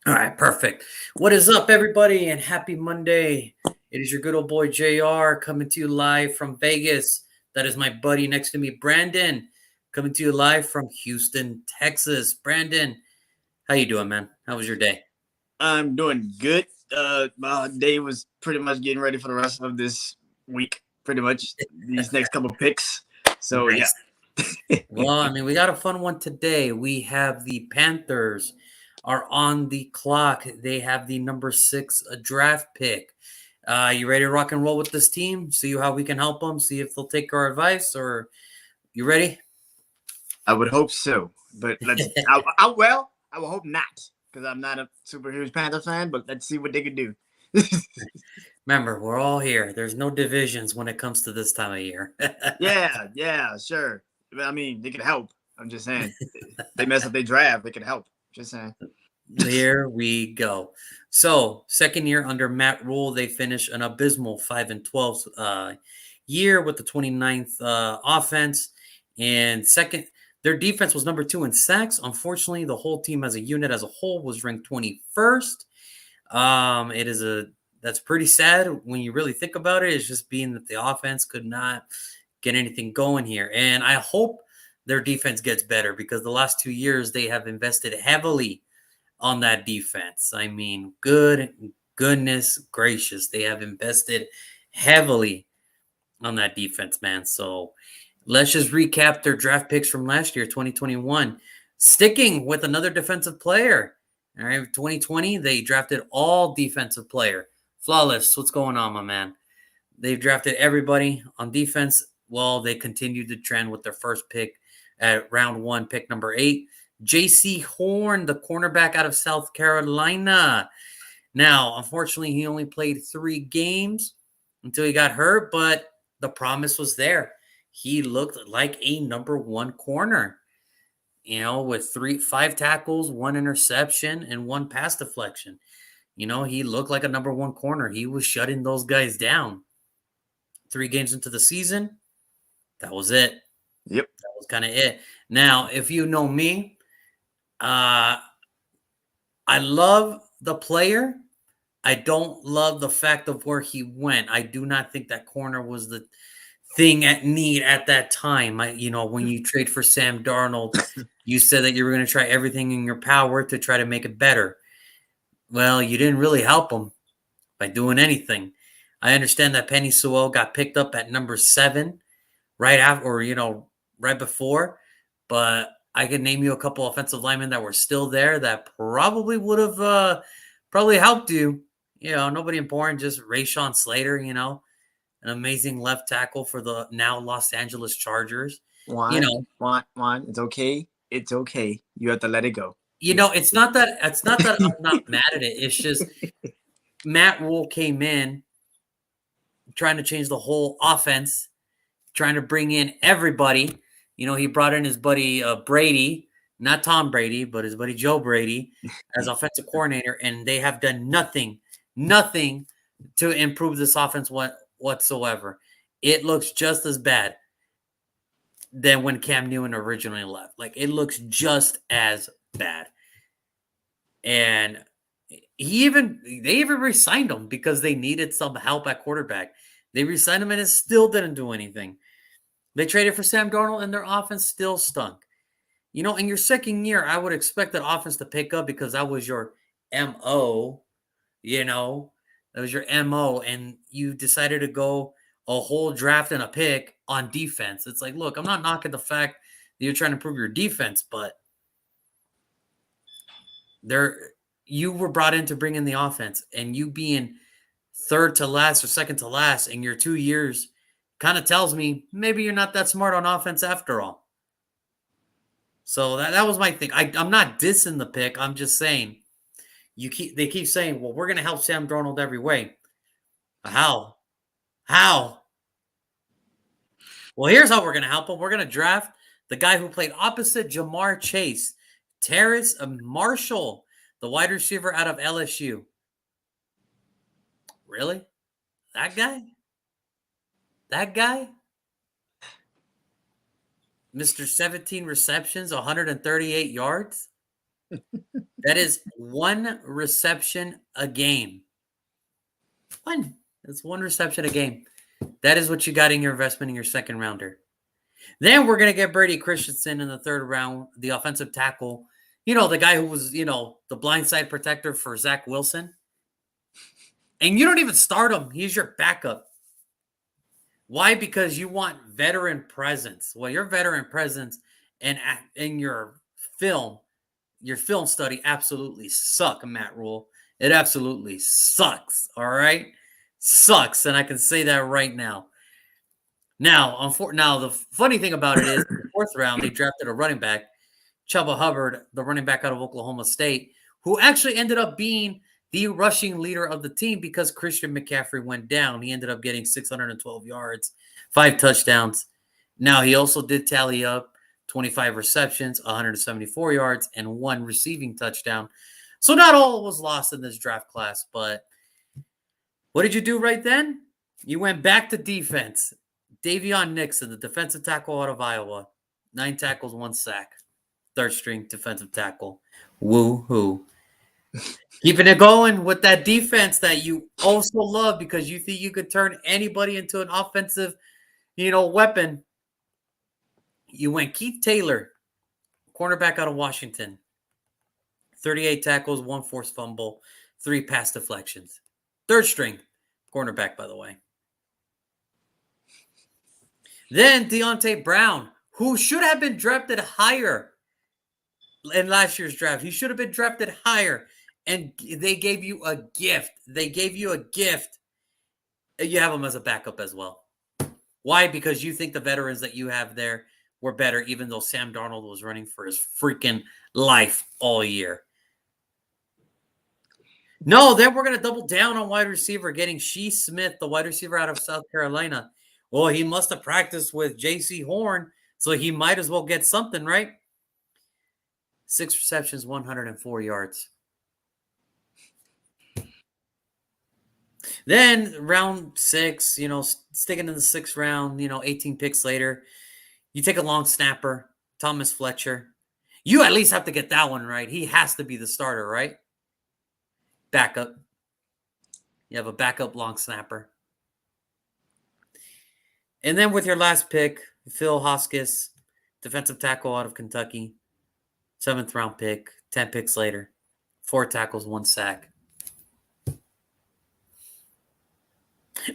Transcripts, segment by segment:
All right, perfect. What is up, everybody, and happy Monday. It is your good old boy JR coming to you live from Vegas. That is my buddy next to me, Brandon, coming to you live from Houston, Texas. Brandon, how you doing, man? How was your day? I'm doing good. My day was pretty much getting ready for the rest of this week. Pretty much these next couple picks. So yeah. Nice. Well, I mean, we got a fun one today. We have the Panthers are on the clock. They have the number 6 draft pick. You ready to rock and roll with this team? See how we can help them. See if they'll take our advice. Or you ready? I would hope so, but let's. I will hope not because I'm not a super huge Panther fan. But let's see what they can do. Remember, we're all here. There's no divisions when it comes to this time of year. Yeah, sure. I mean, they can help. I'm just saying, they mess up their draft. They can help. Just saying. Here we go. So, second year under Matt Rhule, they finish an abysmal 5-12 year with the 29th offense. And second, their defense was number 2 in sacks. Unfortunately, the whole team as a unit as a whole was ranked 21st. It is that's pretty sad when you really think about it. It's just being that the offense could not get anything going here. And I hope their defense gets better because the last 2 years they have invested heavily on that defense. I mean, goodness gracious, they have invested heavily on that defense, man. So let's just recap their draft picks from last year, 2021. Sticking with another defensive player. All right, 2020, they drafted all defensive player. Flawless. What's going on, my man? They've drafted everybody on defense. Well, they continued the trend with their first pick at round 1, pick number 8. J.C. Horn, the cornerback out of South Carolina. Now, unfortunately, he only played 3 games until he got hurt, but the promise was there. He looked like a number 1 corner, with 5 tackles, 1 interception, and 1 pass deflection. He looked like a number 1 corner. He was shutting those guys down. 3 games into the season, that was it. Yep. That was kind of it. Now, if you know me, I love the player. I don't love the fact of where he went. I do not think that corner was the thing at need at that time. When you trade for Sam Darnold, you said that you were going to try everything in your power to try to make it better. Well, you didn't really help him by doing anything. I understand that Penny Sewell got picked up at number 7 right after, or right before, but I could name you a couple offensive linemen that were still there that probably would have probably helped you. Nobody important, just Rashawn Slater, an amazing left tackle for the now Los Angeles Chargers. You Juan, know, Juan. It's okay. It's okay. You have to let it go. it's not that I'm not mad at it. It's just Matt Rhule came in trying to change the whole offense, trying to bring in everybody. He brought in his buddy Brady, not Tom Brady, but his buddy Joe Brady as offensive coordinator, and they have done nothing to improve this offense whatsoever. It looks just as bad than when Cam Newton originally left. Like, it looks just as bad. And they even re-signed him because they needed some help at quarterback. They re-signed him and it still didn't do anything. They traded for Sam Darnold and their offense still stunk. In your second year, I would expect that offense to pick up because that was your MO, that was your MO, and you decided to go a whole draft and a pick on defense. It's like, look, I'm not knocking the fact that you're trying to improve your defense, but you were brought in to bring in the offense, and you being third to last or second to last in your 2 years kind of tells me maybe you're not that smart on offense after all. So that was my thing. I'm not dissing the pick. I'm just saying they keep saying, well, we're going to help Sam Darnold every way. How? Well, here's how we're going to help him. We're going to draft the guy who played opposite Jamar Chase, Terrace Marshall, the wide receiver out of LSU. Really? That guy? Mr. 17 receptions, 138 yards? That is 1 reception a game. One. That's 1 reception a game. That is what you got in your investment in your second rounder. Then we're going to get Brady Christensen in the 3rd round, the offensive tackle. The guy who was, the blindside protector for Zach Wilson. And you don't even start him. He's your backup. Why? Because you want veteran presence. Well, your veteran presence and your film study absolutely suck, Matt Rhule. It absolutely sucks. All right? Sucks. And I can say that right now. Now, the funny thing about it is, in the 4th round, they drafted a running back, Chuba Hubbard, the running back out of Oklahoma State, who actually ended up being the rushing leader of the team because Christian McCaffrey went down. He ended up getting 612 yards, 5 touchdowns. Now, he also did tally up 25 receptions, 174 yards, and 1 receiving touchdown. So not all was lost in this draft class, but what did you do right then? You went back to defense. Davion Nixon, the defensive tackle out of Iowa, 9 tackles, 1 sack. 3rd string defensive tackle. Woo-hoo. Keeping it going with that defense that you also love because you think you could turn anybody into an offensive, weapon. You went Keith Taylor, cornerback out of Washington. 38 tackles, 1 forced fumble, 3 pass deflections. 3rd string cornerback, by the way. Then Deontay Brown, who should have been drafted higher in last year's draft. He should have been drafted higher. And they gave you a gift. You have him as a backup as well. Why? Because you think the veterans that you have there were better, even though Sam Darnold was running for his freaking life all year. No, then we're going to double down on wide receiver, getting Shee Smith, the wide receiver out of South Carolina. Well, he must have practiced with J.C. Horn, so he might as well get something, right? 6 receptions, 104 yards. Then round 6, sticking in the 6th round, 18 picks later, you take a long snapper, Thomas Fletcher. You at least have to get that one right. He has to be the starter, right? Backup. You have a backup long snapper. And then with your last pick, Phil Hoskins, defensive tackle out of Kentucky, 7th round pick, 10 picks later, 4 tackles, 1 sack.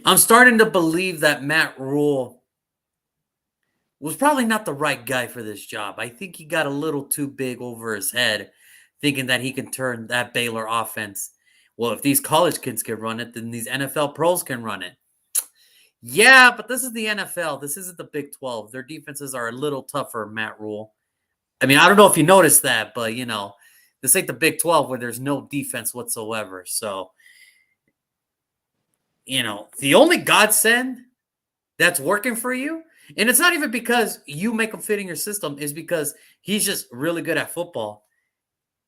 I'm starting to believe that Matt Rhule was probably not the right guy for this job. I think he got a little too big over his head, thinking that he can turn that Baylor offense. Well, if these college kids can run it, then these NFL pros can run it. Yeah, but this is the NFL. This isn't the Big 12. Their defenses are a little tougher, Matt Rhule. I mean, I don't know if you noticed that, but, this ain't the Big 12 where there's no defense whatsoever. So, the only godsend that's working for you, and it's not even because you make him fit in your system, is because he's just really good at football,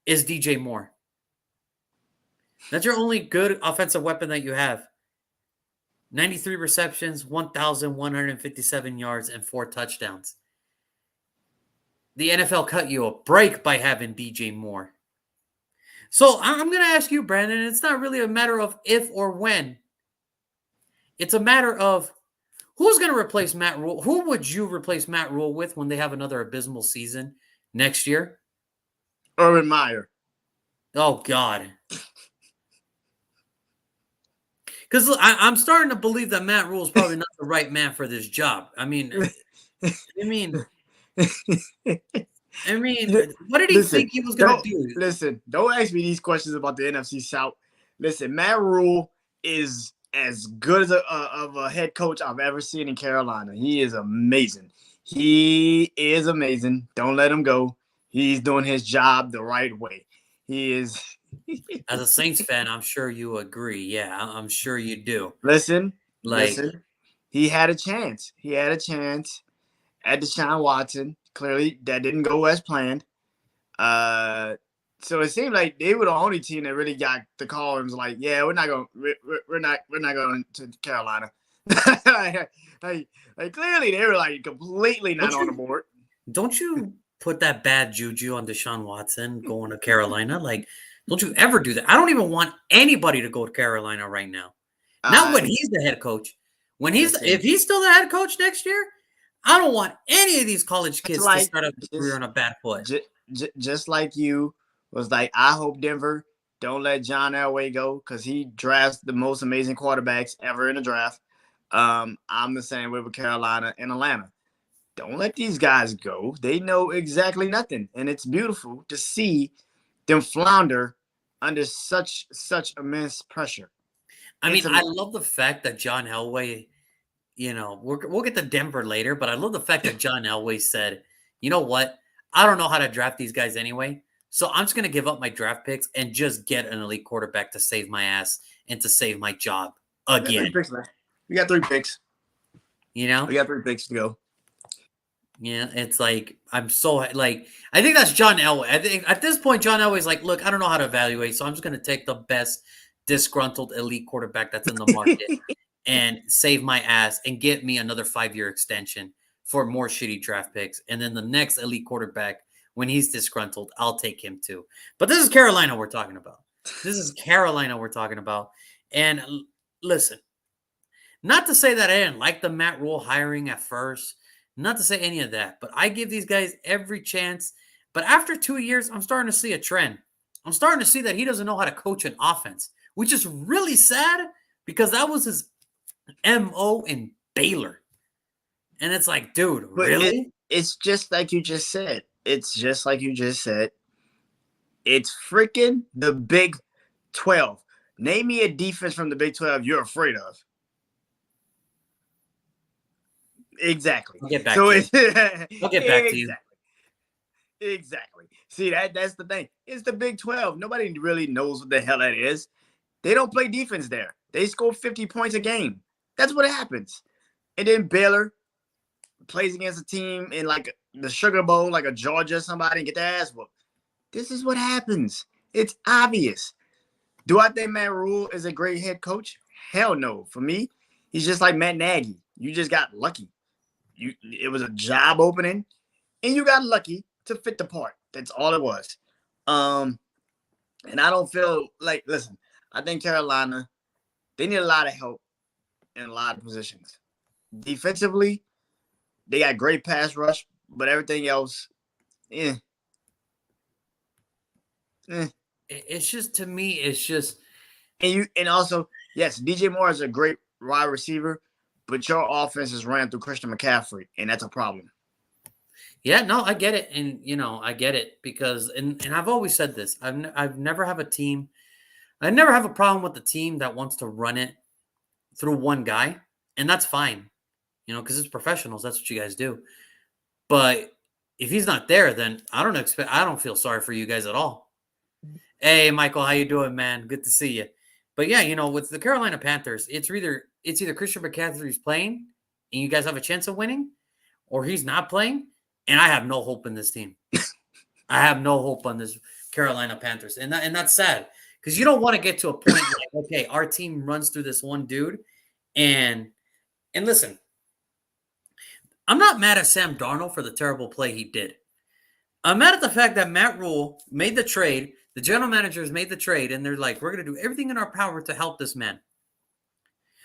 is DJ Moore. That's your only good offensive weapon that you have. 93 receptions, 1,157 yards, and 4 touchdowns. The NFL cut you a break by having DJ Moore. So I'm going to ask you, Brandon, it's not really a matter of if or when. It's a matter of who's going to replace Matt Rhule. Who would you replace Matt Rhule with when they have another abysmal season next year? Urban Meyer. Oh, God. Because I'm starting to believe that Matt Rhule is probably not the right man for this job. I mean, what did he think he was going to do? Listen, don't ask me these questions about the NFC South. Listen, Matt Rhule is as good as of a head coach I've ever seen in Carolina. He is amazing. Don't let him go. He's doing his job the right way. He is. As a Saints fan, I'm sure you agree. Yeah, I'm sure you do. Listen. He had a chance. At Deshaun Watson. Clearly, that didn't go as planned. So it seemed like they were the only team that really got the call and was like, "Yeah, we're not going to Carolina." like clearly they were like completely not on the board. Don't you put that bad juju on Deshaun Watson going to Carolina. Like, don't you ever do that. I don't even want anybody to go to Carolina right now. Not when he's the head coach. If he's still the head coach next year, I don't want any of these college kids to start out their career on a bad foot. Just like you was like, I hope Denver don't let John Elway go because he drafts the most amazing quarterbacks ever in the draft. I'm the same way with Carolina and Atlanta. Don't let these guys go. They know exactly nothing, and it's beautiful to see them flounder under such immense pressure. I mean, I love the fact that John Elway, we'll get to Denver later, but I love the fact that John Elway said, you know what? I don't know how to draft these guys anyway, so I'm just going to give up my draft picks and just get an elite quarterback to save my ass and to save my job again. We got 3 picks. We got 3 picks to go. Yeah, it's like I'm so like I think that's John Elway. I think at this point John Elway's like, look, I don't know how to evaluate, so I'm just going to take the best disgruntled elite quarterback that's in the market and save my ass and get me another 5-year extension for more shitty draft picks. And then the next elite quarterback, when he's disgruntled, I'll take him too. But this is Carolina we're talking about. And listen, not to say that I didn't like the Matt Rhule hiring at first. Not to say any of that, but I give these guys every chance. But after 2 years, I'm starting to see a trend. I'm starting to see that he doesn't know how to coach an offense, which is really sad because that was his MO in Baylor. And it's like, dude, really? It's just like you just said. It's freaking the Big 12. Name me a defense from the Big 12 you're afraid of. Exactly. I'll get back to you. Exactly. See, that's the thing. It's the Big 12. Nobody really knows what the hell that is. They don't play defense there. They score 50 points a game. That's what happens. And then Baylor plays against a team in like the Sugar Bowl, like a Georgia somebody, and get their ass whooped. This is what happens. It's obvious. Do I think Matt Rhule is a great head coach? Hell no. For me, he's just like Matt Nagy. You just got lucky. It was a job opening, and you got lucky to fit the part. That's all it was. And I don't feel like, listen, I think Carolina, they need a lot of help in a lot of positions. Defensively, they got great pass rush, but everything else, It's just, to me, it's just. And also, yes, DJ Moore is a great wide receiver, but your offense is ran through Christian McCaffrey, and that's a problem. Yeah, no, I get it. And, I get it because, and I've always said this, I've never have a team. I never have a problem with the team that wants to run it through one guy. And that's fine, because it's professionals. That's what you guys do. But if he's not there, then I don't feel sorry for you guys at all. Hey, Michael, how you doing, man? Good to see you. But yeah, with the Carolina Panthers, it's either Christian McCaffrey's playing and you guys have a chance of winning, or he's not playing, and I have no hope in this team. I have no hope on this Carolina Panthers, and that's sad because you don't want to get to a point like, okay, our team runs through this one dude, and listen, I'm not mad at Sam Darnold for the terrible play he did. I'm mad at the fact that Matt Rhule made the trade. The general managers made the trade, and they're like, we're going to do everything in our power to help this man.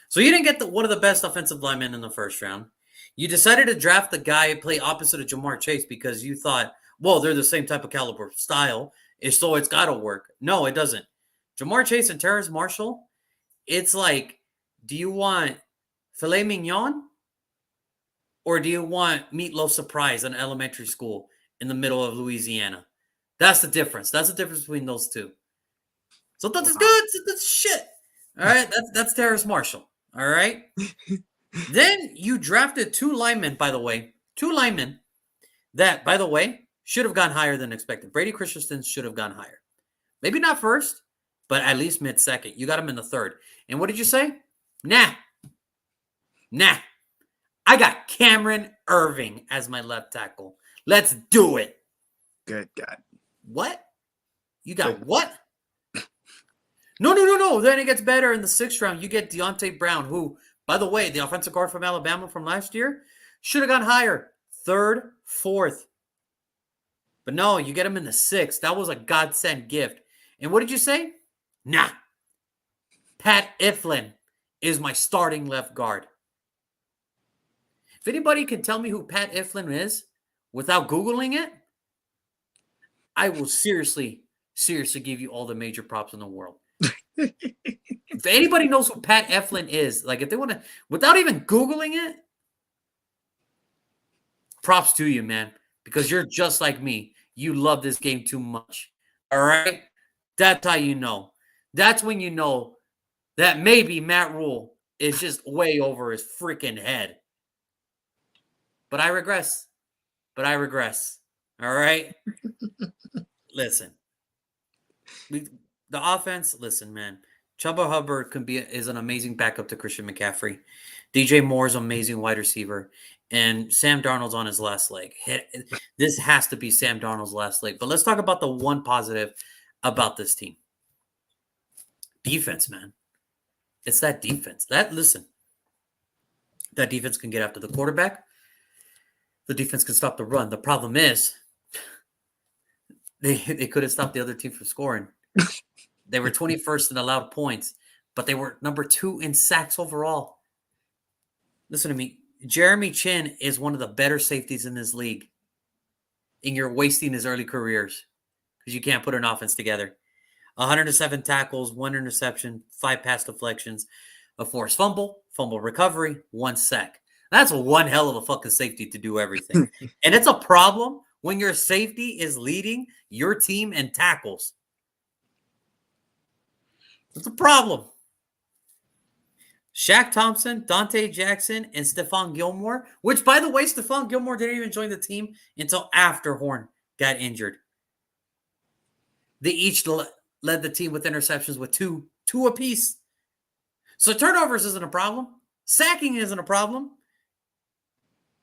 So you didn't get one of the best offensive linemen in the first round. You decided to draft the guy play opposite of Jamar Chase because you thought, well, they're the same type of caliber style, so it's got to work. No, it doesn't. Jamar Chase and Terrace Marshall, it's like, do you want filet mignon or do you want meatloaf surprise in elementary school in the middle of Louisiana? That's the difference. That's the difference between those two. So that's good. That's shit. All right. That's Terrace Marshall. All right. Then you drafted 2 linemen, by the way. 2 linemen that, by the way, should have gone higher than expected. Brady Christensen should have gone higher. Maybe not first, but at least mid-second. You got him in the 3rd. And what did you say? Nah. I got Cameron Irving as my left tackle. Let's do it. Good God. What? You got what? No. Then it gets better in the 6th round. You get Deontay Brown, who, by the way, the offensive guard from Alabama from last year, should have gone higher. 3rd, 4th. But no, you get him in the 6th. That was a godsend gift. And what did you say? Nah. Pat Iflin is my starting left guard. If anybody can tell me who Pat Iflin is without Googling it, I will seriously give you all the major props in the world. If anybody knows who Pat Eflin is, like if they want to, without even Googling it, props to you, man, because you're just like me. You love this game too much. All right? That's how you know. That's when you know that maybe Matt Rhule is just way over his freaking head. But I regress. All right? Listen. The offense, listen, man. Chuba Hubbard is an amazing backup to Christian McCaffrey. DJ Moore is an amazing wide receiver. And Sam Darnold's on his last leg. This has to be Sam Darnold's last leg. But let's talk about the one positive about this team. Defense, man. It's that defense. That defense can get after the quarterback. The defense can stop the run. The problem is they couldn't stop the other team from scoring. They were 21st in allowed points, but they were number 2 in sacks overall. Listen to me. Jeremy Chin is one of the better safeties in this league. And you're wasting his early careers because you can't put an offense together. 107 tackles, 1 interception, 5 pass deflections, a forced fumble recovery, 1 sack. That's one hell of a fucking safety to do everything. And it's a problem when your safety is leading your team in tackles. It's a problem. Shaq Thompson, Dante Jackson, and Stephon Gilmore, which, by the way, Stephon Gilmore didn't even join the team until after Horn got injured. They each led the team with interceptions with two apiece. So turnovers isn't a problem. Sacking isn't a problem.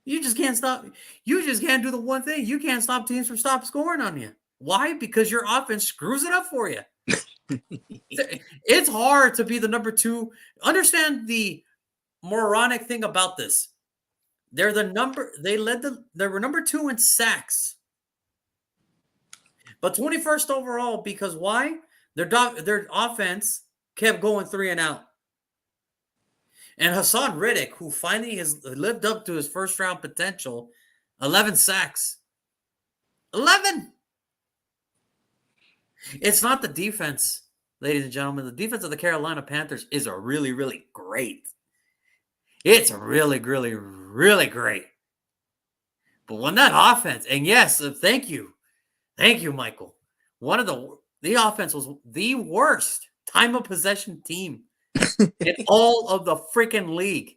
You just can't stop. You just can't do the one thing. You can't stop teams from scoring on you. Why? Because your offense screws it up for you. It's hard to be the number 2. Understand the moronic thing about this. They were number 2 in sacks. But 21st overall, because why? Their offense kept going 3 and out. And Hassan Riddick, who finally has lived up to his first round potential, 11 sacks. 11! It's not the defense, ladies and gentlemen. The defense of the Carolina Panthers is really, really great. It's really, really, really great. But when that offense, and yes, thank you, Michael. One of the offense was the worst time of possession team in all of the freaking league.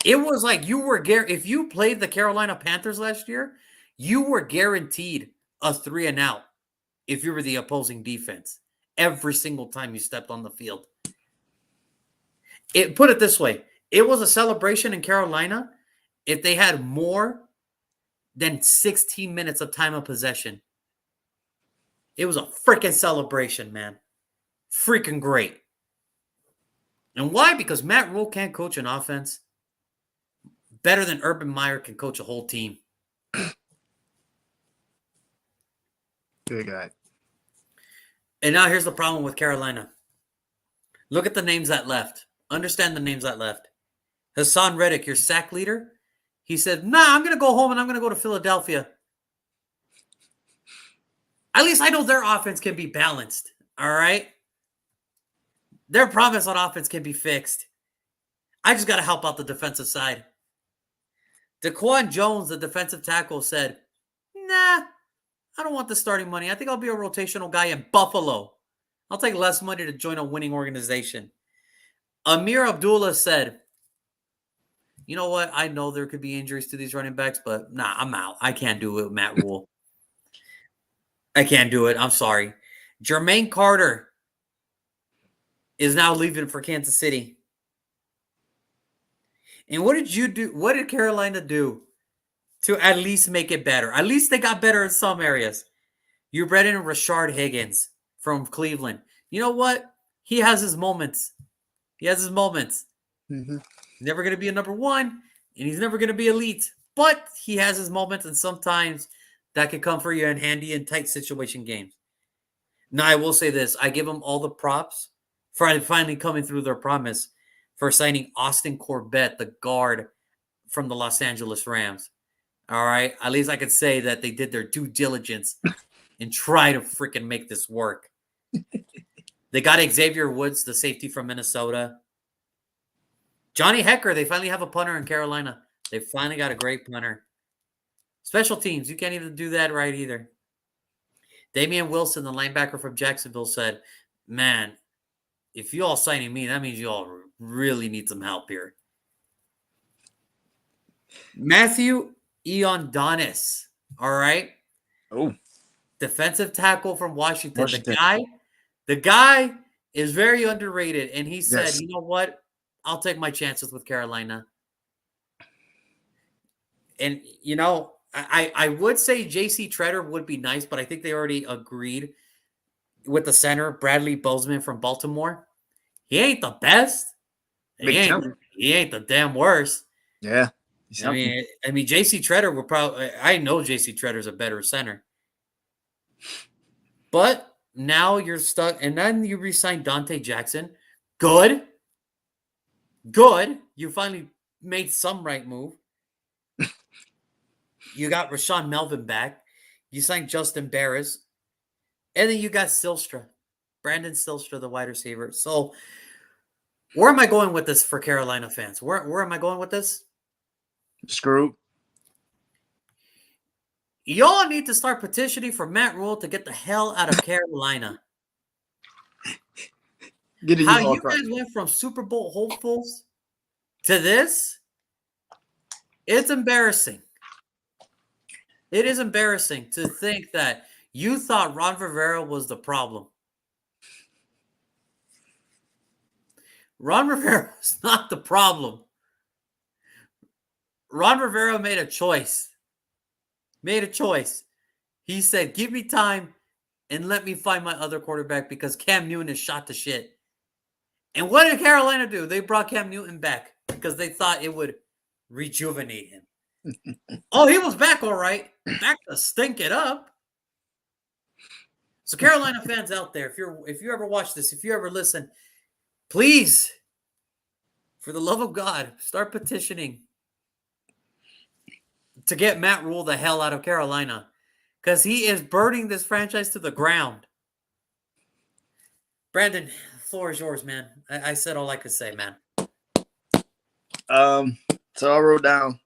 It was like if you played the Carolina Panthers last year, you were guaranteed a 3 and out if you were the opposing defense every single time you stepped on the field. Put it this way, it was a celebration in Carolina if they had more than 16 minutes of time of possession. It was a freaking celebration, man. Freaking great. And why? Because Matt Rhule can't coach an offense better than Urban Meyer can coach a whole team. Good guy. And now here's the problem with Carolina. Look at the names that left. Understand the names that left. Hassan Reddick, your sack leader, he said, I'm going to go home and I'm going to go to Philadelphia. At least I know their offense can be balanced, all right? Their promise on offense can be fixed. I just got to help out the defensive side. Daquan Jones, the defensive tackle, said, I don't want the starting money. I think I'll be a rotational guy in Buffalo. I'll take less money to join a winning organization. Amir Abdullah said, you know what? I know there could be injuries to these running backs, but I'm out. I can't do it with Matt Rhule. I can't do it. I'm sorry. Jermaine Carter is now leaving for Kansas City. And what did you do? What did Carolina do to at least make it better? At least they got better in some areas. You brought in Rashard Higgins from Cleveland. You know what? He has his moments. Mm-hmm. He's never going to be a number 1, and he's never going to be elite. But he has his moments, and sometimes that could come for you in handy and tight situation games. Now, I will say this. I give them all the props for finally coming through their promise for signing Austin Corbett, the guard from the Los Angeles Rams. All right. At least I could say that they did their due diligence and try to freaking make this work. They got Xavier Woods, the safety from Minnesota. Johnny Hecker, they finally have a punter in Carolina. They finally got a great punter. Special teams, you can't even do that right either. Damian Wilson, the linebacker from Jacksonville, said, man, if you all signing me, that means you all really need some help here. Matthew Ioannidis, all right? Oh, defensive tackle from Washington. The guy is very underrated, and he said, yes. you know what? I'll take my chances with Carolina. And, you know, I would say J.C. Treader would be nice, but I think they already agreed with the center, Bradley Bozeman from Baltimore. He ain't the best. He ain't the damn worst. Yeah. I mean, J.C. Treader will probably – I know J.C. Treader's a better center. But now you're stuck, and then you re-sign Dante Jackson. Good. You finally made some right move. You got Rashawn Melvin back. You signed Justin Barris. And then you got Silstra. Brandon Silstra, the wide receiver. So where am I going with this for Carolina fans? Where am I going with this? Screwed. Y'all need to start petitioning for Matt Rhule to get the hell out of Carolina. How you guys went from Super Bowl hopefuls to this, it's embarrassing. It is embarrassing to think that you thought Ron Rivera was the problem. Ron Rivera was not the problem. Ron Rivera made a choice. He said, give me time and let me find my other quarterback because Cam Newton is shot to shit. And what did Carolina do? They brought Cam Newton back because they thought it would rejuvenate him. Oh, he was back all right. Back to stink it up. So Carolina fans out there, if you ever watch this, if you ever listen, please, for the love of God, start petitioning to get Matt Rhule the hell out of Carolina because he is burning this franchise to the ground. Brandon, the floor is yours, man. I said all I could say, man. So I wrote down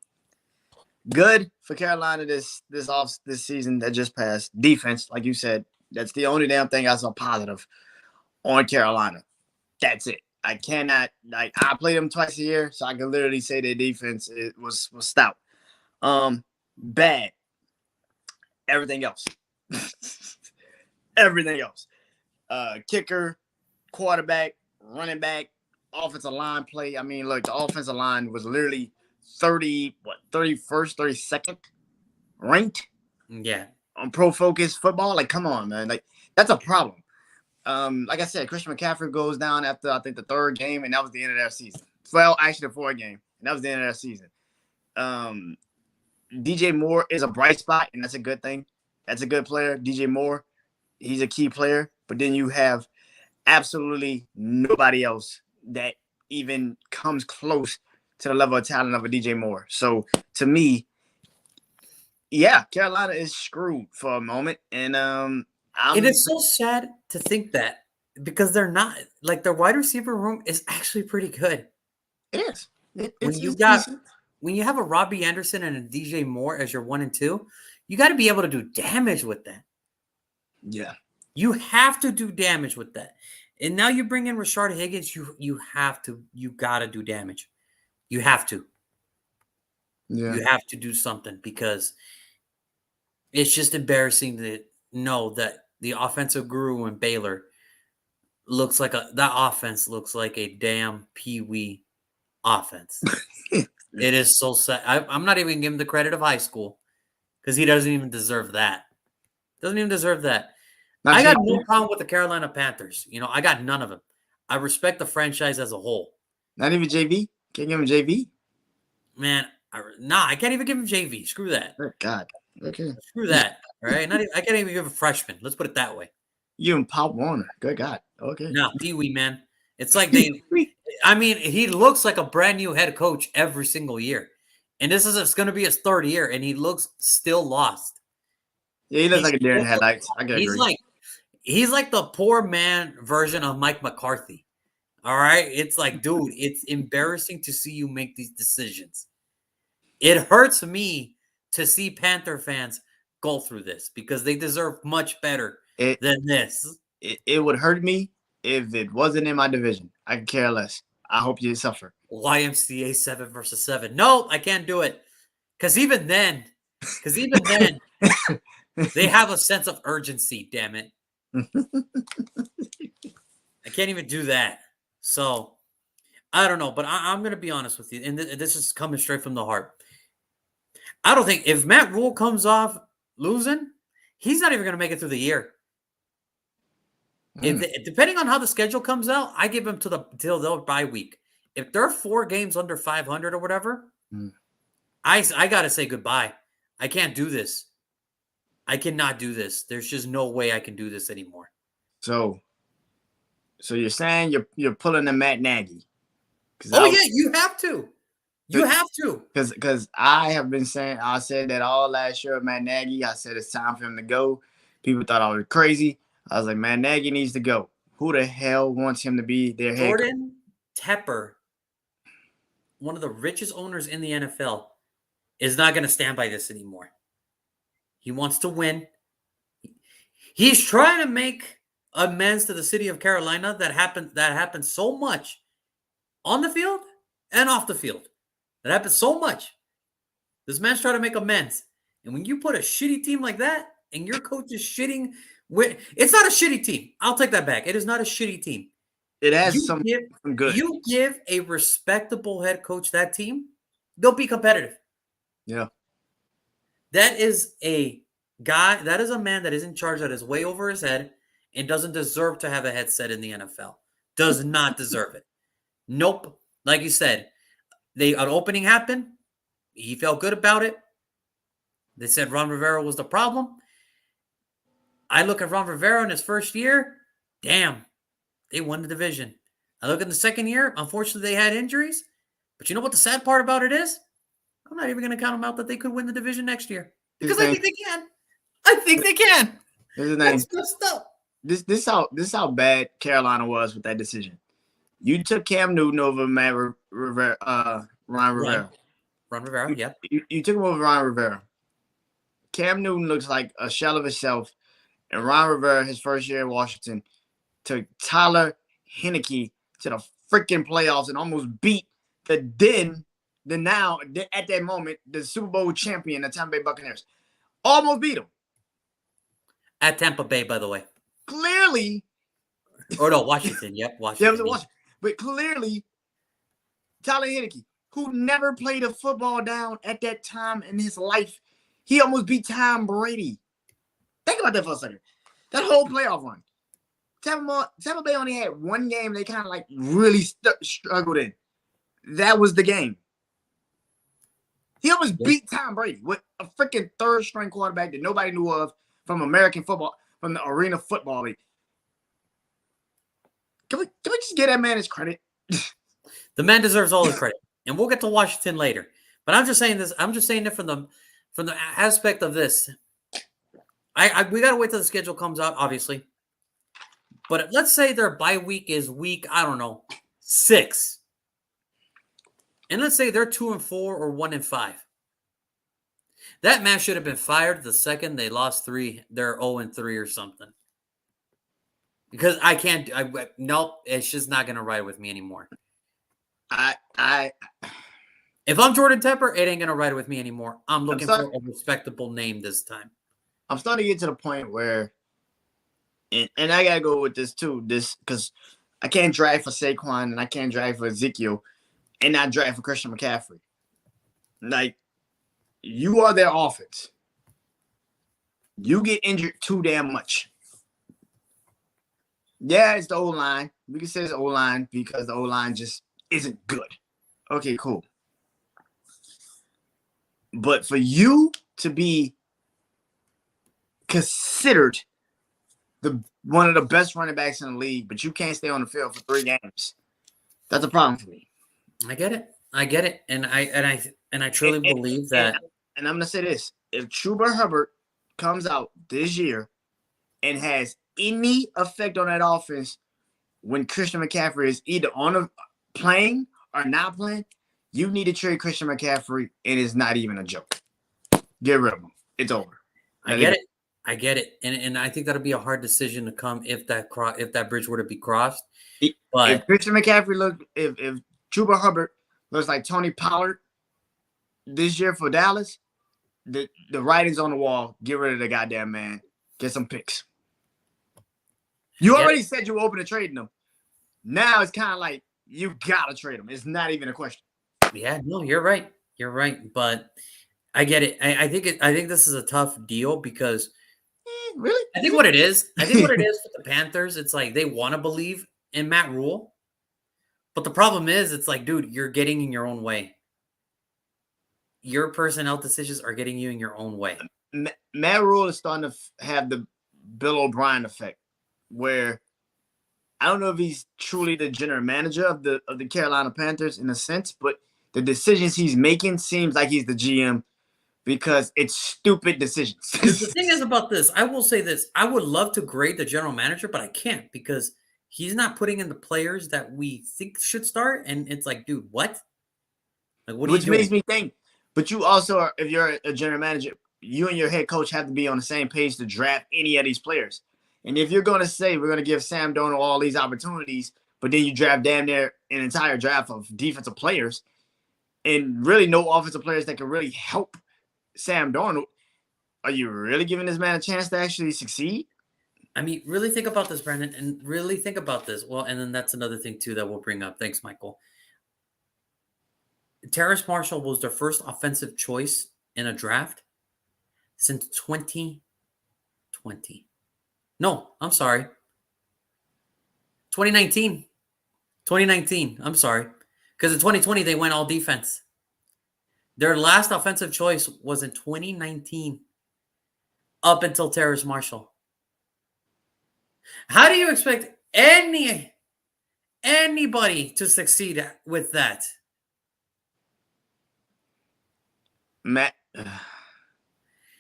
good for Carolina this season that just passed. Defense, like you said, that's the only damn thing I saw positive on Carolina. That's it. I cannot I play them twice a year, so I can literally say their defense was stout. Bad. Everything else. Everything else. Kicker, quarterback, running back, offensive line play. I mean, look, the offensive line was literally 31st, 32nd ranked. Yeah. On Pro Focus Football. Like, come on, man. Like, that's a problem. Like I said, Christian McCaffrey goes down after, I think, the third game, and that was the end of their season. Well, actually, the fourth game, and that was the end of their season. DJ Moore is a bright spot, and that's a good thing. That's a good player. DJ Moore, he's a key player. But then you have absolutely nobody else that even comes close to the level of talent of a DJ Moore. So, to me, yeah, Carolina is screwed for a moment. And it is so sad to think that because they're not. Like, their wide receiver room is actually pretty good. It is. When you have a Robbie Anderson and a DJ Moore as your 1 and 2, you got to be able to do damage with that. Yeah. You have to do damage with that. And now you bring in Rashard Higgins, you got to do damage. You have to. Yeah. You have to do something because it's just embarrassing to know that the offensive guru in Baylor that offense looks like a damn peewee offense. It is so sad. I'm not even giving the credit of high school because he doesn't even deserve that. Doesn't even deserve that. I got no problem with the Carolina Panthers. You know, I got none of them. I respect the franchise as a whole. Not even JV? Can't give him JV? Man, I can't even give him JV. Screw that. Oh, God. Okay. Screw that. All right. I can't even give a freshman. Let's put it that way. You and Pop Warner. Good God. Okay. No, Pee Wee, man. It's like I mean, he looks like a brand new head coach every single year. And it's going to be his third year, and he looks still lost. Yeah, he looks like a deer in He's headlights. I can agree. he's like the poor man version of Mike McCarthy. All right. It's like, dude, it's embarrassing to see you make these decisions. It hurts me to see Panther fans go through this because they deserve much better than this. It would hurt me if it wasn't in my division. I could care less. I hope you suffer. YMCA 7 versus 7. No, I can't do it. Because even then, they have a sense of urgency, damn it. I can't even do that. So, I don't know, but I'm going to be honest with you, and this is coming straight from the heart. I don't think if Matt Rhule comes off losing, he's not even going to make it through the year. Depending on how the schedule comes out, I give him till their bye week. If they're 4 games under 500 or whatever, I got to say goodbye. I can't do this. I cannot do this. There's just no way I can do this anymore. So you're saying you're pulling a Matt Nagy? Oh yeah, you have to. You have to. Because I have been saying, I said that all last year of Matt Nagy. I said it's time for him to go. People thought I was crazy. I was like, Matt Nagy needs to go. Who the hell wants him to be their head coach? Jordan Tepper, one of the richest owners in the NFL, is not going to stand by this anymore. He wants to win. He's trying to make amends to the city of Carolina that happened so much on the field and off the field. That happened so much. This man's trying to make amends. And when you put a shitty team like that and your coach is shitting it's not a shitty team. I'll take that back. It is not a shitty team. It has some good. You give a respectable head coach that team, they'll be competitive. Yeah. That is a man that is in charge, that is way over his head and doesn't deserve to have a headset in the NFL. Does not deserve it. Nope. Like you said, an opening happened. He felt good about it. They said Ron Rivera was the problem. I look at Ron Rivera in his first year. Damn, they won the division. I look at the second year. Unfortunately, they had injuries. But you know what the sad part about it is? I'm not even going to count them out that they could win the division next year. Because I think they can. I think they can. That's messed up. This how bad Carolina was with that decision. You took Cam Newton over Ron Rivera. Ron Rivera, yeah. You took him over Ron Rivera. Cam Newton looks like a shell of himself. And Ron Rivera, his first year in Washington, took Tyler Heineke to the freaking playoffs and almost beat at that moment, the Super Bowl champion, the Tampa Bay Buccaneers. Almost beat him. At Tampa Bay, by the way. Clearly. Or no, Washington. Yep, Washington. Yeah, it was Washington. But clearly, Tyler Heineke, who never played a football down at that time in his life, he almost beat Tom Brady. Think about that for a second. That whole playoff run. Tampa Bay only had one game they kind of like really struggled in. That was the game. He almost beat Tom Brady with a freaking third-string quarterback that nobody knew of from American football, from the Arena Football League. Can we just give that man his credit? The man deserves all the credit. And we'll get to Washington later. But I'm just saying this. I'm just saying it from the aspect of this. We got to wait till the schedule comes out, obviously. But let's say their bye week is week, I don't know, 6. And let's say they're 2-4 or 1-5. That man should have been fired the second they lost 3. They're 0-3 or something. Because I can't. Nope, it's just not going to ride with me anymore. If I'm Jordan Tepper, it ain't going to ride with me anymore. I'm looking for a respectable name this time. I'm starting to get to the point where, and I got to go with this too, because I can't draft for Saquon and I can't draft for Ezekiel and not draft for Christian McCaffrey. Like, you are their offense. You get injured too damn much. Yeah, it's the O-line. We can say it's O-line because the O-line just isn't good. Okay, cool. But for you to be considered one of the best running backs in the league, but you can't stay on the field for 3 games. That's a problem for me. I get it, and I truly believe that. And I'm gonna say this: if Chuba Hubbard comes out this year and has any effect on that offense when Christian McCaffrey is either playing or not playing, you need to trade Christian McCaffrey, and it's not even a joke. Get rid of him. It's over. I get it, and I think that'll be a hard decision to come if that bridge were to be crossed. But if Christian McCaffrey if Chuba Hubbard looks like Tony Pollard this year for Dallas, the writing's on the wall. Get rid of the goddamn man. Get some picks. You already said you were open to trading them. Now it's kind of like you gotta trade them. It's not even a question. Yeah, no, you're right. You're right, but I get it. I think this is a tough deal because really, I think what it is with the Panthers, it's like they want to believe in Matt Rhule, but the problem is, it's like, dude, you're getting in your own way. Your personnel decisions are getting you in your own way. Matt Rhule is starting to have the Bill O'Brien effect, where I don't know if he's truly the general manager of the Carolina Panthers in a sense, but the decisions he's making seems like he's the GM because it's stupid decisions. The thing is about this, I will say this: I would love to grade the general manager, but I can't because he's not putting in the players that we think should start, and it's like, dude, what? Like, what? Which makes me think. But you also are, if you're a general manager, you and your head coach have to be on the same page to draft any of these players. And if you're going to say we're going to give Sam Darnold all these opportunities, but then you draft damn near an entire draft of defensive players and really no offensive players that can really help Sam Darnold, are you really giving this man a chance to actually succeed? I mean, really think about this, Brandon, and really think about this. Well, and then that's another thing, too, that we'll bring up. Thanks, Michael. Terrace Marshall was their first offensive choice in a draft since 2020. No, I'm sorry. 2019. 2019. I'm sorry. Because in 2020, they went all defense. Their last offensive choice was in 2019 up until Terrace Marshall. How do you expect anybody to succeed with that? Matt,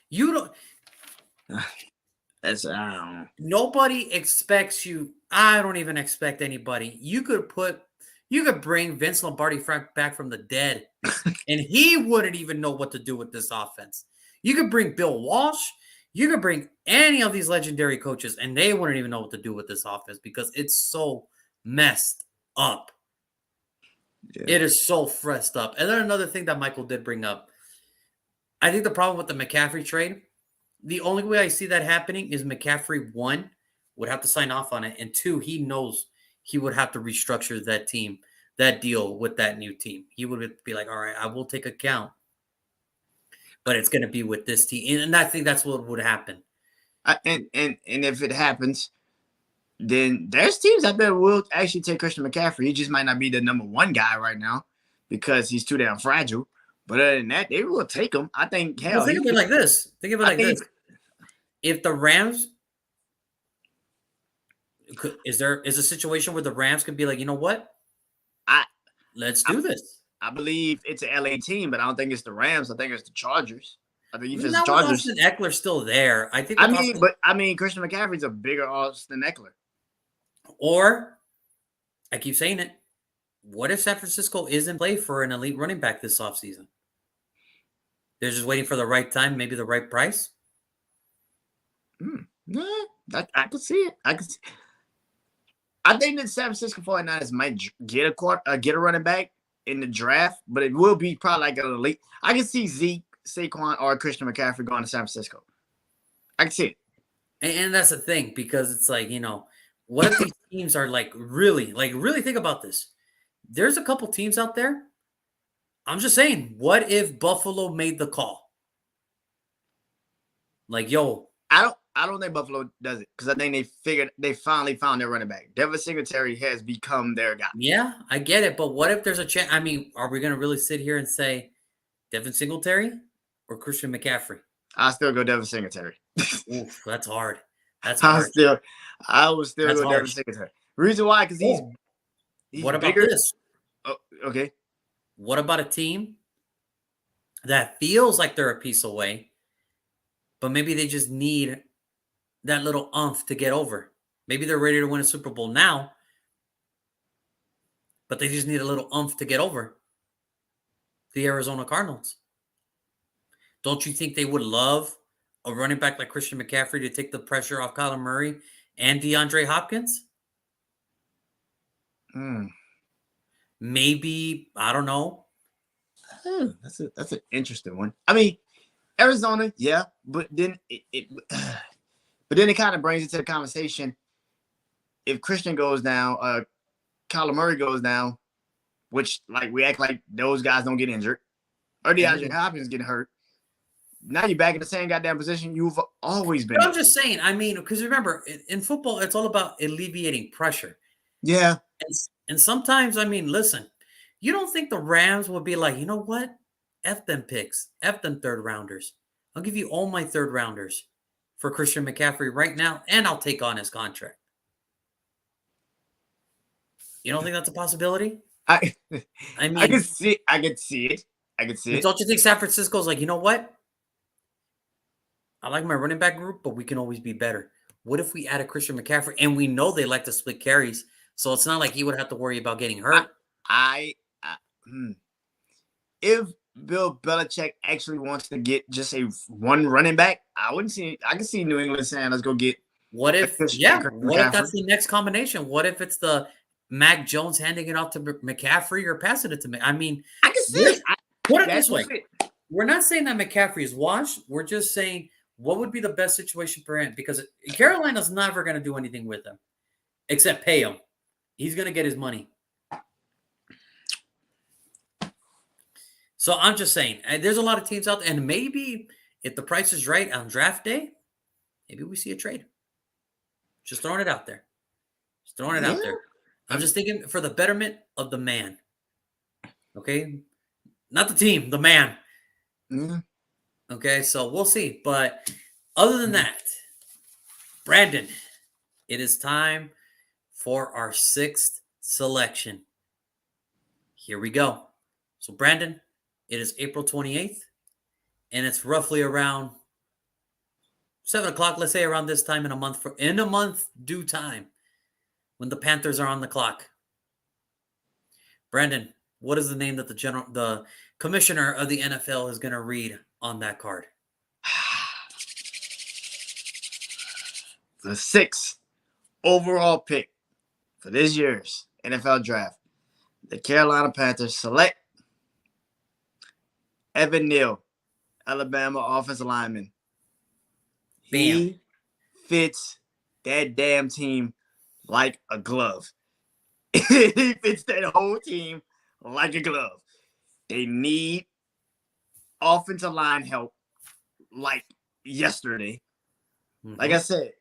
you don't. That's I don't know. Nobody expects you. I don't even expect anybody. You could bring Vince Lombardi back from the dead, and he wouldn't even know what to do with this offense. You could bring Bill Walsh. You could bring any of these legendary coaches, and they wouldn't even know what to do with this offense because it's so messed up. Yeah. It is so fressed up. And then another thing that Michael did bring up, I think the problem with the McCaffrey trade, the only way I see that happening is McCaffrey, 1, would have to sign off on it, and 2, he knows he would have to restructure that team, that deal with that new team. He would be like, all right, I will take account, but it's going to be with this team. And I think that's what would happen. And if it happens, then there's teams out there will actually take Christian McCaffrey. He just might not be the number 1 guy right now because he's too damn fragile. But other than that, they will take him. I think, hell. Well, think of it like this. If the Rams, is a situation where the Rams could be like, you know what? Let's do this. I believe it's an LA team, but I don't think it's the Rams. I think it's the Chargers. I think if it's the Chargers. Austin Eckler's still there. I think. Christian McCaffrey's a bigger Austin Eckler. Or, I keep saying it. What if San Francisco is in play for an elite running back this offseason? They're just waiting for the right time, maybe the right price. No, I can see it. I think that San Francisco 49ers might get a running back in the draft, but it will be probably like an elite. I can see Zeke, Saquon, or Christian McCaffrey going to San Francisco. I can see it. And that's the thing, because it's like, what if these teams are really think about this. There's a couple teams out there. I'm just saying, what if Buffalo made the call? I don't think Buffalo does it because I think they finally found their running back. Devin Singletary has become their guy. Yeah, I get it. But what if there's a chance? I mean, are we going to really sit here and say Devin Singletary or Christian McCaffrey? I'll still go Devin Singletary. Oof, that's hard. That's I was hard. still, I was still That's go Devin harsh. Singletary. Reason why? Because Oh, he's what about bigger. this? Oh, okay. What about a team that feels like they're a piece away, but maybe they just need that little umph to get over? Maybe they're ready to win a Super Bowl now, but they just need a little umph to get over the Arizona Cardinals. Don't you think they would love a running back like Christian McCaffrey to take the pressure off Kyler Murray and DeAndre Hopkins? Hmm. Maybe, I don't know. That's an interesting one. I mean, Arizona, yeah, but then but then it kind of brings it to the conversation. If Christian goes down, Kyler Murray goes down, which like we act like those guys don't get injured, or DeAndre Hopkins getting hurt. Now you're back in the same goddamn position you've always been But I'm in. just saying, I mean, because remember, in football, it's all about alleviating pressure. Yeah. And sometimes, I mean, listen, you don't think the Rams would be like, you know what? F them picks, F them third rounders. I'll give you all my third rounders for Christian McCaffrey right now, and I'll take on his contract. You don't think that's a possibility? I I I can mean, see I can see it. I can see it. don't you think San Francisco's like, you know what? I like my running back group, but we can always be better. What if we add a Christian McCaffrey? And we know they like to split carries, so it's not like he would have to worry about getting hurt. I if Bill Belichick actually wants to get just a one running back, I can see New England saying let's go get What if, Christian yeah, what if that's McCaffrey. the next combination? What if it's the Mac Jones handing it off to McCaffrey or passing it to me? I mean, I can see it. put it That's this way. what's it. We're not saying that McCaffrey is washed. We're just saying what would be the best situation for him because Carolina's never going to do anything with him except pay him. He's going to get his money. So I'm just saying, there's a lot of teams out there, and maybe if the price is right on draft day, maybe we see a trade. Just throwing it out there. Just throwing it out there. I'm just thinking for the betterment of the man. Okay? Not the team, the man. Yeah. Okay, so we'll see. But other than that, Brandon, it is time for our sixth selection. Here we go. So, Brandon, it is April 28th, and it's roughly around 7 o'clock, let's say around this time in a month due time when the Panthers are on the clock. Brandon, what is the name that the commissioner of the NFL is going to read on that card? The sixth overall pick for this year's NFL draft, the Carolina Panthers select Evan Neal, Alabama offensive lineman. He fits that damn team like a glove. He fits that whole team like a glove. They need offensive line help like yesterday. Mm-hmm. Like I said,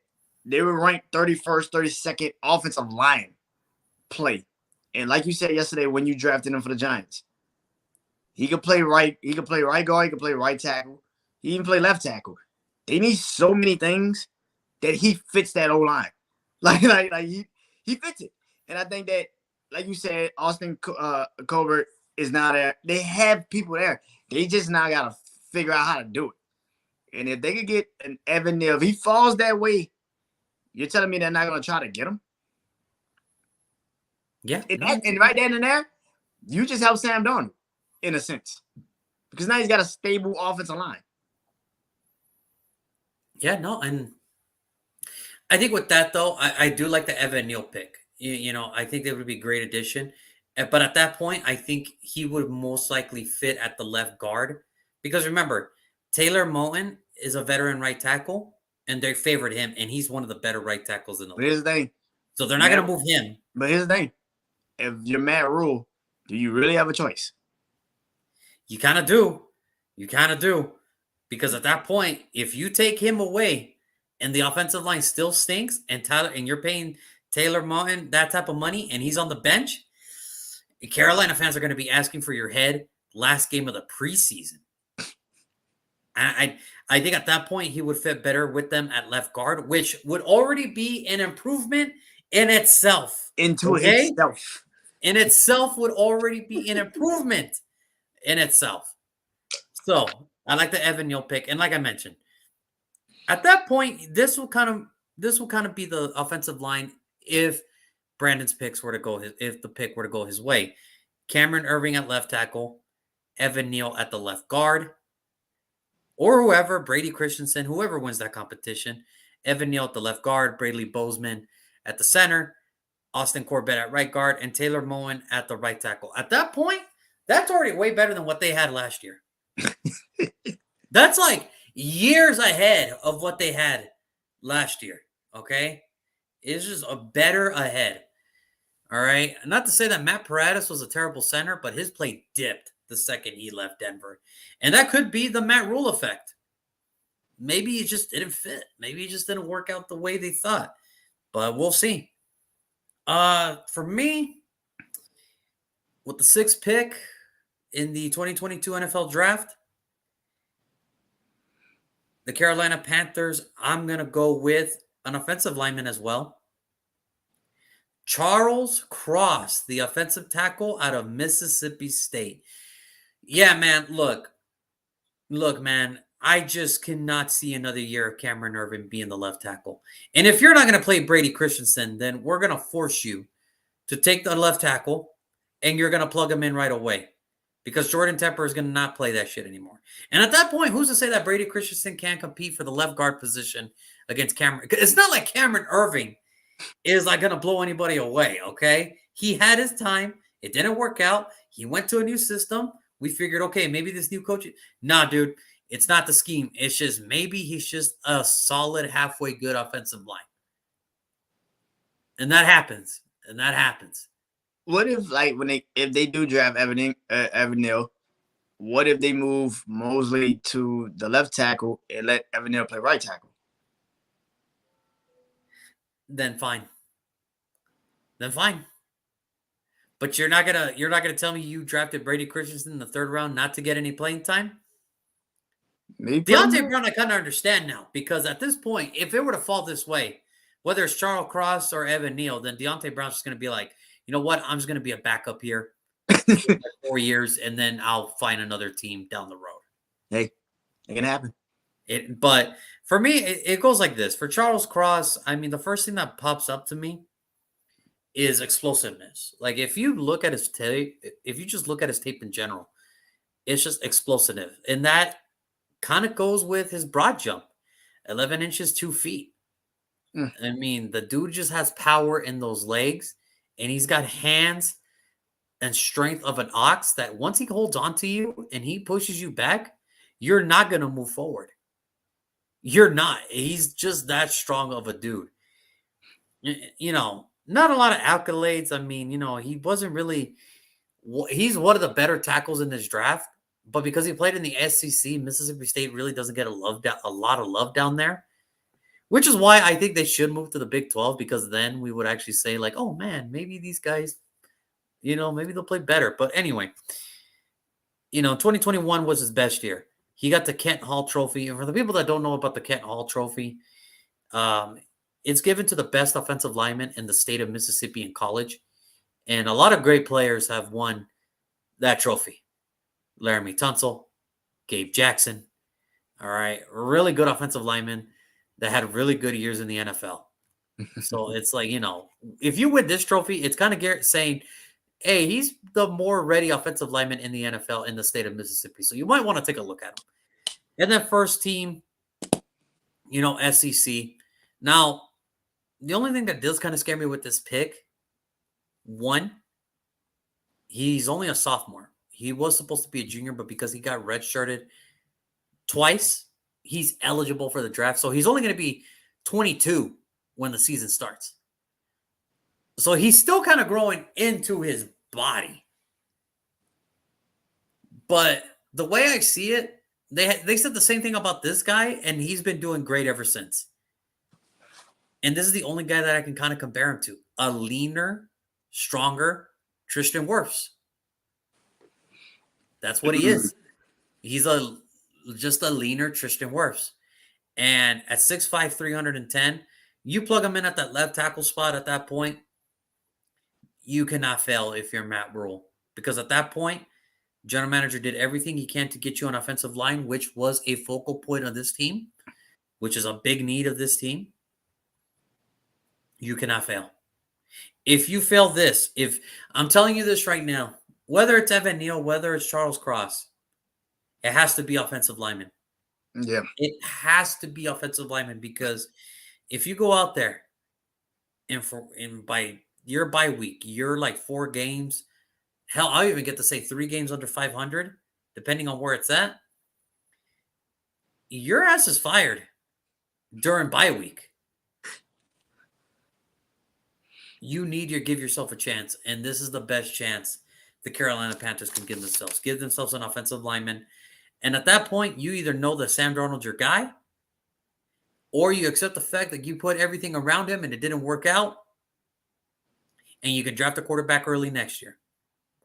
they were ranked 31st, 32nd offensive line play. And like you said yesterday when you drafted him for the Giants, he could play right. He could play right guard. He could play right tackle. He even play left tackle. They need so many things that he fits that O line. Like he fits it. And I think that, like you said, Austin Colbert is now there. They have people there. They just now got to figure out how to do it. And if they could get an Evan Neal, if he falls that way, you're telling me they're not going to try to get him? Yeah. And right then and there, you just help Sam Darnold, in a sense. Because now he's got a stable offensive line. Yeah, no, and I think with that though, I do like the Evan Neal pick. You know, I think that would be a great addition. But at that point, I think he would most likely fit at the left guard because remember, Taylor Moton is a veteran right tackle, and they favored him, and he's one of the better right tackles in the league. But here's the thing. So they're not going to move him. But here's the thing. If you're Matt Rhule, do you really have a choice? You kind of do. You kind of do. Because at that point, if you take him away and the offensive line still stinks and you're paying Taylor Moton that type of money and he's on the bench, Carolina fans are going to be asking for your head last game of the preseason. I think at that point he would fit better with them at left guard, which would already be an improvement in itself. Into Okay? itself. In itself would already be an improvement in itself. So I like the Evan Neal pick. And like I mentioned, at that point, this will kind of be the offensive line if Brandon's picks were to go if the pick were to go his way. Cameron Irving at left tackle, Evan Neal at the left guard, or whoever, Brady Christensen, whoever wins that competition. Evan Neal at the left guard, Bradley Bozeman at the center, Austin Corbett at right guard, and Taylor Moen at the right tackle. At that point, that's already way better than what they had last year. That's like years ahead of what they had last year. Okay. It's just a better ahead. All right. Not to say that Matt Paradis was a terrible center, but his play dipped the second he left Denver. And that could be the Matt Rhule effect. Maybe it just didn't fit. Maybe it just didn't work out the way they thought. But we'll see. For me, with the sixth pick in the 2022 NFL draft, the Carolina Panthers, I'm going to go with an offensive lineman as well. Charles Cross, the offensive tackle out of Mississippi State. Yeah, man, look, man, I just cannot see another year of Cameron Irvin being the left tackle. And if you're not going to play Brady Christensen, then we're going to force you to take the left tackle and you're going to plug him in right away because Jordan Tepper is going to not play that shit anymore. And at that point, who's to say that Brady Christensen can't compete for the left guard position against Cameron? It's not like Cameron Irving is like going to blow anybody away, okay? He had his time. It didn't work out. He went to a new system. We figured, okay, maybe this new coach. Nah, dude, it's not the scheme. It's just maybe he's just a solid halfway good offensive line. And that happens. What if, like, if they do draft Evan Neal, what if they move Mosley to the left tackle and let Evan Neal play right tackle? Then fine. But you're not gonna tell me you drafted Brady Christensen in the third round not to get any playing time? Maybe Deontay Brown, I kind of understand now because at this point, if it were to fall this way, whether it's Charles Cross or Evan Neal, then Deontay Brown's just going to be like, you know what? I'm just going to be a backup here for like 4 years, and then I'll find another team down the road. Hey, it can happen. But for me, it goes like this. For Charles Cross, I mean, the first thing that pops up to me is explosiveness. Like if you look at his tape, if you just look at his tape in general, it's just explosive. And that kind of goes with his broad jump, 11 inches, 2 feet. I mean, the dude just has power in those legs, and he's got hands and strength of an ox that once he holds on to you and he pushes you back, you're not going to move forward. You're not. He's just that strong of a dude. You know, not a lot of accolades. I mean, you know, he wasn't really – he's one of the better tackles in this draft, but because he played in the SEC, Mississippi State really doesn't get a lot of love down there. Which is why I think they should move to the Big 12 because then we would actually say like, oh, man, maybe these guys, you know, maybe they'll play better. But anyway, you know, 2021 was his best year. He got the Kent Hall Trophy. And for the people that don't know about the Kent Hall Trophy, it's given to the best offensive lineman in the state of Mississippi in college. And a lot of great players have won that trophy. Laramie Tunsil, Gabe Jackson. All right. Really good offensive lineman that had really good years in the NFL. So it's like, you know, if you win this trophy, it's kind of saying, hey, he's the more ready offensive lineman in the NFL in the state of Mississippi. So you might want to take a look at him. And then first team, you know, SEC. Now, the only thing that does kind of scare me with this pick, one, he's only a sophomore. He was supposed to be a junior, but because he got redshirted twice, he's eligible for the draft. So he's only going to be 22 when the season starts. So he's still kind of growing into his body. But the way I see it, they said the same thing about this guy, and he's been doing great ever since. And this is the only guy that I can kind of compare him to. A leaner, stronger Tristan Wirfs. That's what he is. He's a just a leaner Tristan Wirfs. And at 6'5", 310, you plug him in at that left tackle spot at that point, you cannot fail if you're Matt Rhule. Because at that point, general manager did everything he can to get you an offensive line, which was a focal point of this team, which is a big need of this team. You cannot fail. If you fail this, if I'm telling you this right now, whether it's Evan Neal, whether it's Charles Cross, it has to be offensive lineman. Yeah. It has to be offensive lineman, because if you go out there and by your bye week, you're like 4 games, hell, I'll even get to say 3 games under 500, depending on where it's at. Your ass is fired during bye week. You need to give yourself a chance, and this is the best chance the Carolina Panthers can give themselves. Give themselves an offensive lineman, and at that point, you either know that Sam Darnold's your guy, or you accept the fact that you put everything around him and it didn't work out, and you can draft a quarterback early next year,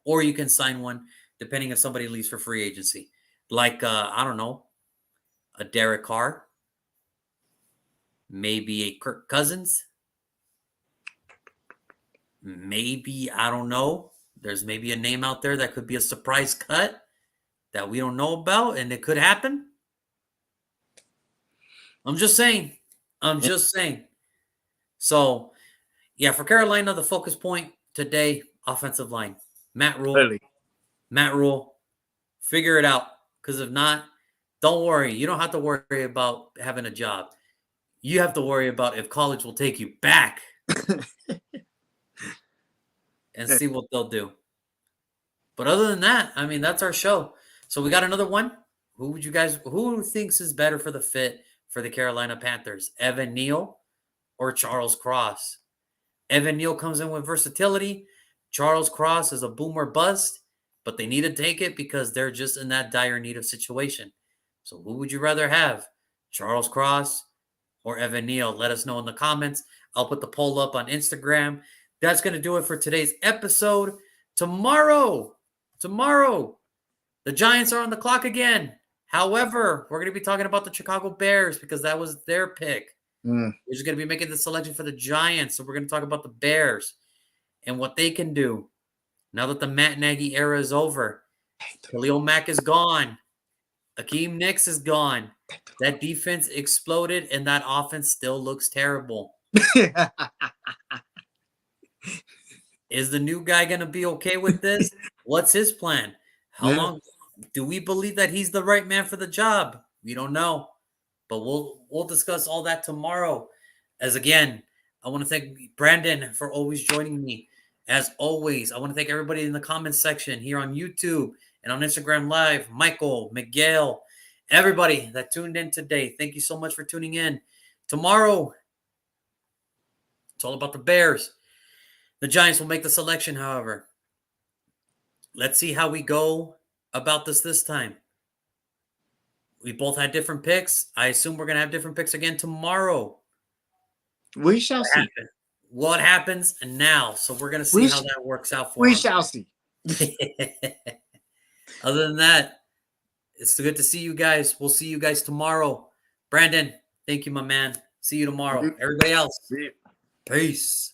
or you can sign one depending if somebody leaves for free agency, like I don't know, a Derek Carr, maybe a Kirk Cousins. Maybe, I don't know. There's maybe a name out there that could be a surprise cut that we don't know about, and it could happen. I'm just saying. So, yeah, for Carolina, the focus point today, offensive line. Matt Rhule. Really. Matt Rhule. Figure it out. Because if not, don't worry. You don't have to worry about having a job. You have to worry about if college will take you back. And see what they'll do. But other than that, I mean, that's our show. So we got another one. Who thinks is better for the fit for the Carolina Panthers? Evan Neal or Charles Cross? Evan Neal comes in with versatility. Charles Cross is a boomer bust, but they need to take it because they're just in that dire need of situation. So who would you rather have? Charles Cross or Evan Neal? Let us know in the comments. I'll put the poll up on Instagram. That's going to do it for today's episode. Tomorrow, the Giants are on the clock again. However, we're going to be talking about the Chicago Bears because that was their pick. We're just going to be making the selection for the Giants. So we're going to talk about the Bears and what they can do now that the Matt Nagy era is over. Khalil Mack is gone. Akeem Nicks is gone. That defense exploded, and that offense still looks terrible. Is the new guy going to be okay with this? What's his plan? How long do we believe that he's the right man for the job? We don't know, but we'll discuss all that tomorrow. As again, I want to thank Brandon for always joining me. As always, I want to thank everybody in the comments section here on YouTube and on Instagram Live. Michael, Miguel, everybody that tuned in today. Thank you so much for tuning in. Tomorrow, it's all about the Bears. The Giants will make the selection, however. Let's see how we go about this time. We both had different picks. I assume we're going to have different picks again tomorrow. We shall see. What happens now? So we're going to see how that works out for us. We shall see. Other than that, it's good to see you guys. We'll see you guys tomorrow. Brandon, thank you, my man. See you tomorrow. Everybody else, peace.